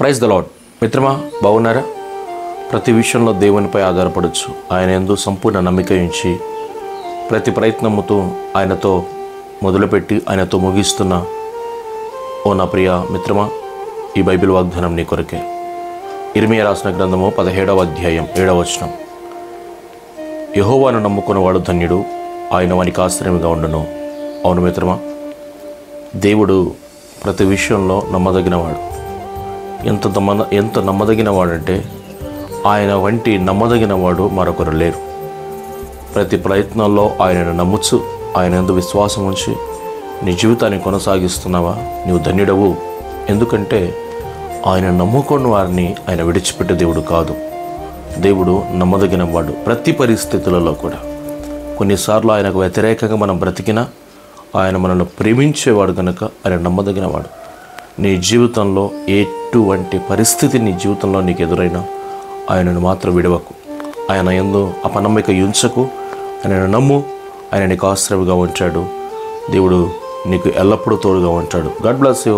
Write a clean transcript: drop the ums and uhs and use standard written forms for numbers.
Praise the lord. మిత్రమా, బాగున్నారా? ప్రతి విషయంలో దేవునిపై ఆధారపడవచ్చు. ఆయన యందు సంపూర్ణ నమ్మిక ఉంచి ప్రతి ప్రయత్నముతో ఆయనతో మొదలుపెట్టి ఆయనతో ముగిస్తున్న ఓ నా ప్రియ మిత్రమా, ఈ బైబిల్ వాగ్దానం నీ కొరకే. ఇర్మియా రాసిన గ్రంథము 17వ అధ్యాయం 7వ వచనం. యెహోవాను నమ్ముకున్నవాడు ధన్యుడు, ఆయన వానికి ఆశ్రయముగా ఉండును. అవును మిత్రమా, దేవుడు ప్రతి విషయంలో నమ్మదగినవాడు. ఎంత నమ్మదగినవాడంటే ఆయన వంటి నమ్మదగినవాడు మరొకరు లేరు. ప్రతి ప్రయత్నంలో ఆయనను నమ్ముచు ఆయన యందు విశ్వాసం ఉంచి నీ జీవితాన్ని కొనసాగిస్తున్నావా? నీవు ధన్యుడవు. ఎందుకంటే ఆయన నమ్ముకున్న వారిని ఆయన విడిచిపెట్టే దేవుడు కాదు. దేవుడు నమ్మదగినవాడు ప్రతి పరిస్థితులలో కూడా. కొన్నిసార్లు ఆయనకు వ్యతిరేకంగా మనం బ్రతికినా ఆయన మనల్ని ప్రేమించేవాడు కనుక ఆయన నమ్మదగినవాడు. నీ జీవితంలో ఎటువంటి పరిస్థితి నీ జీవితంలో నీకు ఎదురైనా ఆయనను మాత్రం విడవకు. ఆయన యందు అపనమ్మిక ఉంచకు. ఆయనను నమ్ము. ఆయన నీకు ఆశ్రయముగా ఉంటాడు. దేవుడు నీకు ఎల్లప్పుడూ తోడుగా ఉంటాడు. God bless you.